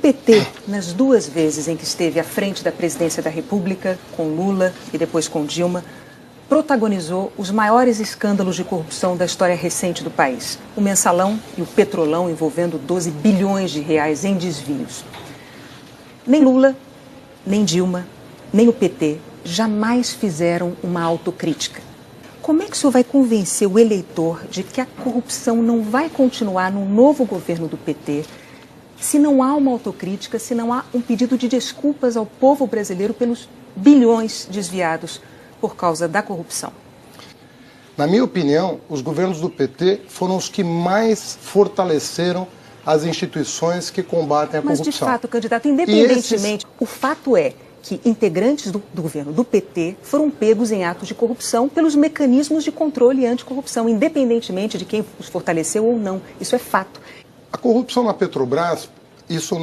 PT, nas duas vezes em que esteve à frente da presidência da República, com Lula e depois com Dilma, protagonizou os maiores escândalos de corrupção da história recente do país. O Mensalão e o Petrolão, envolvendo 12 bilhões de reais em desvios. Nem Lula, nem Dilma, nem o PT jamais fizeram uma autocrítica. Como é que o senhor vai convencer o eleitor de que a corrupção não vai continuar no novo governo do PT se não há uma autocrítica, se não há um pedido de desculpas ao povo brasileiro pelos bilhões desviados por causa da corrupção? Na minha opinião, os governos do PT foram os que mais fortaleceram as instituições que combatem a corrupção. Mas, de fato, candidato, independentemente, o fato é que integrantes do governo do PT foram pegos em atos de corrupção pelos mecanismos de controle anticorrupção, independentemente de quem os fortaleceu ou não. Isso é fato. A corrupção na Petrobras, isso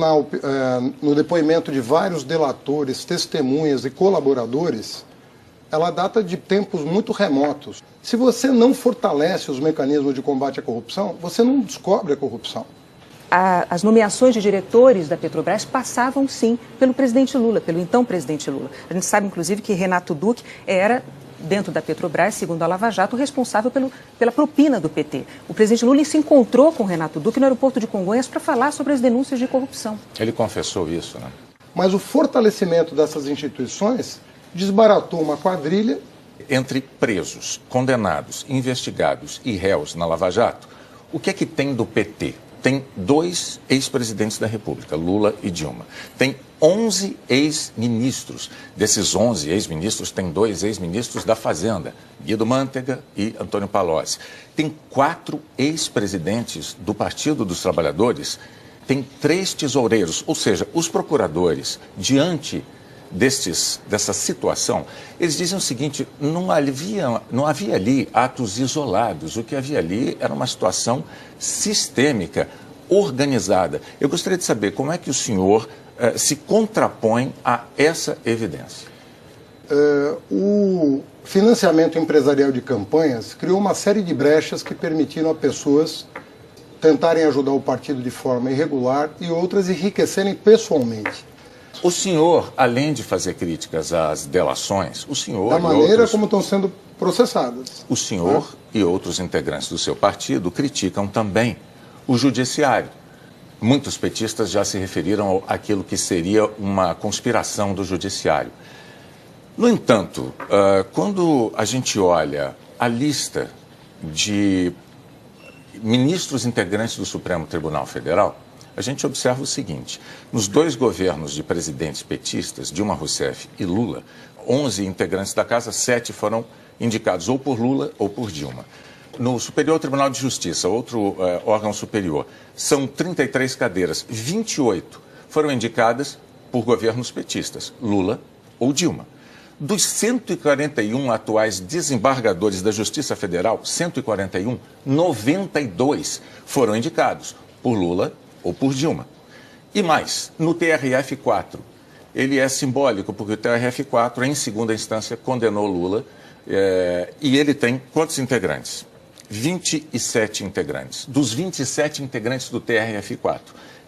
no depoimento de vários delatores, testemunhas e colaboradores, ela data de tempos muito remotos. Se você não fortalece os mecanismos de combate à corrupção, você não descobre a corrupção. As nomeações de diretores da Petrobras passavam, sim, pelo presidente Lula, pelo então presidente Lula. A gente sabe, inclusive, que Renato Duque era, dentro da Petrobras, segundo a Lava Jato, responsável pela propina do PT. O presidente Lula se encontrou com Renato Duque no aeroporto de Congonhas para falar sobre as denúncias de corrupção. Ele confessou isso, né? Mas o fortalecimento dessas instituições desbaratou uma quadrilha. Entre presos, condenados, investigados e réus na Lava Jato, o que é que tem do PT? Tem 2 ex-presidentes da República, Lula e Dilma. Tem 11 ex-ministros. Desses 11 ex-ministros, tem 2 ex-ministros da Fazenda, Guido Mantega e Antônio Palocci. Tem 4 ex-presidentes do Partido dos Trabalhadores. Tem 3 tesoureiros, ou seja, os procuradores, diante dessa situação, eles dizem o seguinte: não havia ali atos isolados, o que havia ali era uma situação sistêmica, organizada. Eu gostaria de saber como é que o senhor se contrapõe a essa evidência. O financiamento empresarial de campanhas criou uma série de brechas que permitiram a pessoas tentarem ajudar o partido de forma irregular e outras enriquecerem pessoalmente. O senhor, além de fazer críticas às delações, o senhor... Da maneira como estão sendo processadas. O senhor e outros integrantes do seu partido criticam também o judiciário. Muitos petistas já se referiram àquilo que seria uma conspiração do judiciário. No entanto, quando a gente olha a lista de ministros integrantes do Supremo Tribunal Federal, a gente observa o seguinte: nos 2 governos de presidentes petistas, Dilma Rousseff e Lula, 11 integrantes da casa, 7 foram indicados ou por Lula ou por Dilma. No Superior Tribunal de Justiça, outro órgão superior, são 33 cadeiras, 28 foram indicadas por governos petistas, Lula ou Dilma. Dos 141 atuais desembargadores da Justiça Federal, 141, 92 foram indicados por Lula ou por Dilma. E mais, no TRF4, ele é simbólico, porque o TRF4, em segunda instância, condenou Lula, e ele tem quantos integrantes? 27 integrantes. Dos 27 integrantes do TRF4,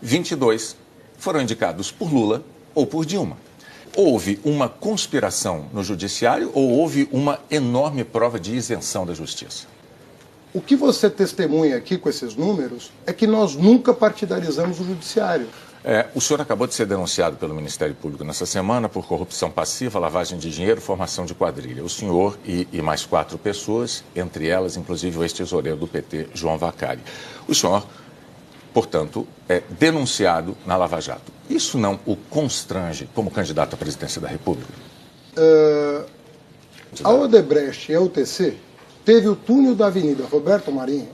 22 foram indicados por Lula ou por Dilma. Houve uma conspiração no judiciário ou houve uma enorme prova de isenção da justiça? O que você testemunha aqui com esses números é que nós nunca partidarizamos o judiciário. O senhor acabou de ser denunciado pelo Ministério Público nessa semana por corrupção passiva, lavagem de dinheiro, formação de quadrilha. O senhor e mais 4 pessoas, entre elas, inclusive, o ex-tesoureiro do PT, João Vacari. O senhor, portanto, é denunciado na Lava Jato. Isso não o constrange como candidato à presidência da República? A Odebrecht e a UTC teve o túnel da Avenida Roberto Marinho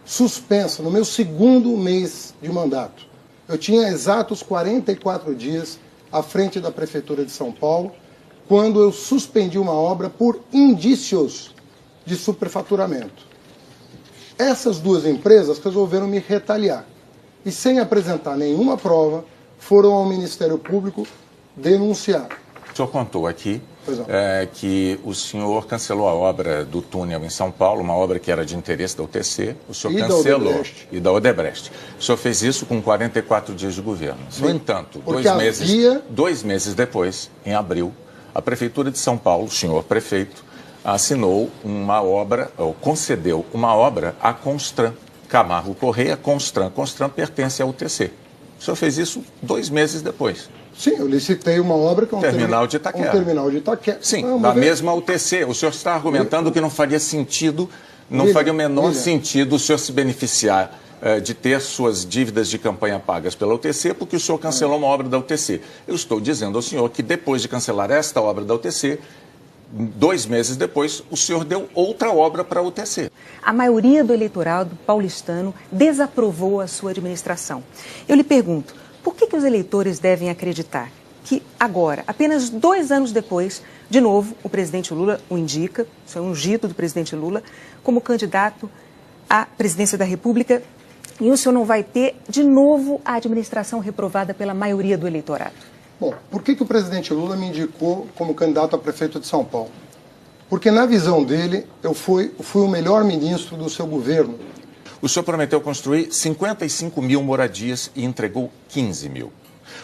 suspensa no meu 2º mês de mandato. Eu tinha exatos 44 dias à frente da Prefeitura de São Paulo, quando eu suspendi uma obra por indícios de superfaturamento. Essas 2 empresas resolveram me retaliar e, sem apresentar nenhuma prova, foram ao Ministério Público denunciar. O senhor contou aqui que o senhor cancelou a obra do túnel em São Paulo, uma obra que era de interesse da UTC, o senhor cancelou. E da Odebrecht. O senhor fez isso com 44 dias de governo. Sim, no entanto, dois meses depois, em abril, a Prefeitura de São Paulo, o senhor prefeito, assinou uma obra, ou concedeu uma obra à Constran, Camargo Correia, Constran. Constran pertence à UTC. O senhor fez isso 2 meses depois. Sim, eu licitei uma obra que é um terminal de Itaquera. Um terminal de Itaquera. Sim, da mesma UTC. O senhor está argumentando que não faria sentido, não faria o menor sentido o senhor se beneficiar de ter suas dívidas de campanha pagas pela UTC, porque o senhor cancelou uma obra da UTC. Eu estou dizendo ao senhor que depois de cancelar esta obra da UTC, 2 meses depois, o senhor deu outra obra para a UTC. A maioria do eleitorado paulistano desaprovou a sua administração. Eu lhe pergunto, por que os eleitores devem acreditar que agora, apenas 2 anos depois, de novo, o presidente Lula o indica, isso é um ungido do presidente Lula, como candidato à presidência da República, e o senhor não vai ter, de novo, a administração reprovada pela maioria do eleitorado? Bom, por que o presidente Lula me indicou como candidato a prefeito de São Paulo? Porque, na visão dele, eu fui o melhor ministro do seu governo. O senhor prometeu construir 55 mil moradias e entregou 15 mil.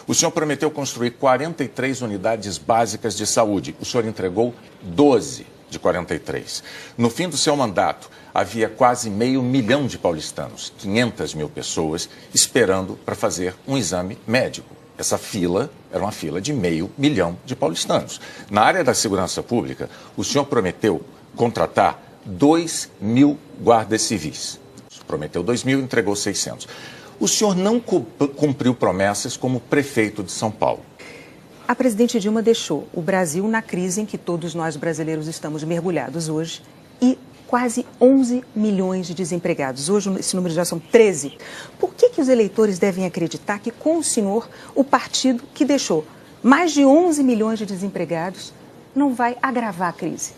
O senhor prometeu construir 43 unidades básicas de saúde. O senhor entregou 12 de 43. No fim do seu mandato, havia quase 500 mil de paulistanos, 500 mil pessoas, esperando para fazer um exame médico. Essa fila era uma fila de 500 mil de paulistanos. Na área da segurança pública, o senhor prometeu contratar 2.000 guardas civis. Prometeu 2.000 e entregou 600. O senhor não cumpriu promessas como prefeito de São Paulo. A presidente Dilma deixou o Brasil na crise em que todos nós brasileiros estamos mergulhados hoje e quase 11 milhões de desempregados. Hoje esse número já são 13. Por que os eleitores devem acreditar que com o senhor, o partido que deixou mais de 11 milhões de desempregados não vai agravar a crise?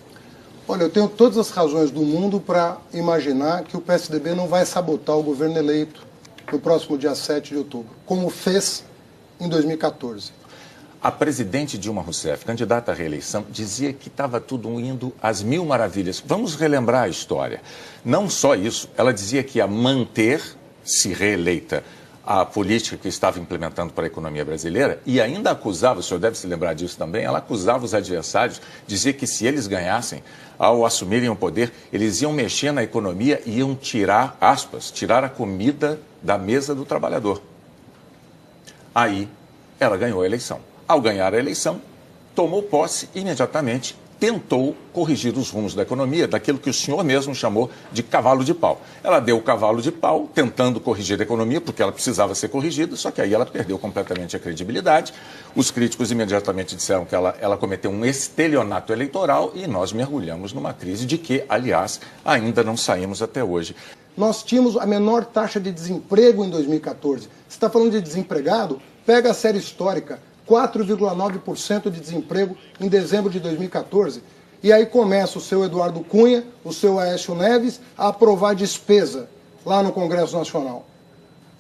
Olha, eu tenho todas as razões do mundo para imaginar que o PSDB não vai sabotar o governo eleito no próximo dia 7 de outubro, como fez em 2014. A presidente Dilma Rousseff, candidata à reeleição, dizia que estava tudo indo às mil maravilhas. Vamos relembrar a história. Não só isso, ela dizia que ia manter, se reeleita, a política que estava implementando para a economia brasileira e ainda acusava, o senhor deve se lembrar disso também, ela acusava os adversários, dizia que se eles ganhassem, ao assumirem o poder, eles iam mexer na economia e iam tirar, aspas, tirar a comida da mesa do trabalhador. Aí, ela ganhou a eleição. Ao ganhar a eleição, tomou posse imediatamente, tentou corrigir os rumos da economia, daquilo que o senhor mesmo chamou de cavalo de pau. Ela deu o cavalo de pau, tentando corrigir a economia, porque ela precisava ser corrigida, só que aí ela perdeu completamente a credibilidade. Os críticos imediatamente disseram que ela cometeu um estelionato eleitoral e nós mergulhamos numa crise de que, aliás, ainda não saímos até hoje. Nós tínhamos a menor taxa de desemprego em 2014. Você está falando de desempregado? Pega a série histórica. 4,9% de desemprego em dezembro de 2014. E aí começa o seu Eduardo Cunha, o seu Aécio Neves, a aprovar despesa lá no Congresso Nacional.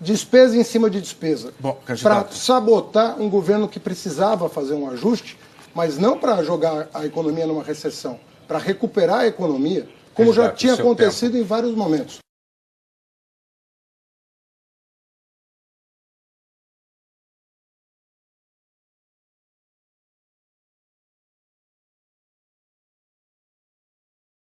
Despesa em cima de despesa. Para sabotar um governo que precisava fazer um ajuste, mas não para jogar a economia numa recessão, para recuperar a economia, como já tinha acontecido em vários momentos.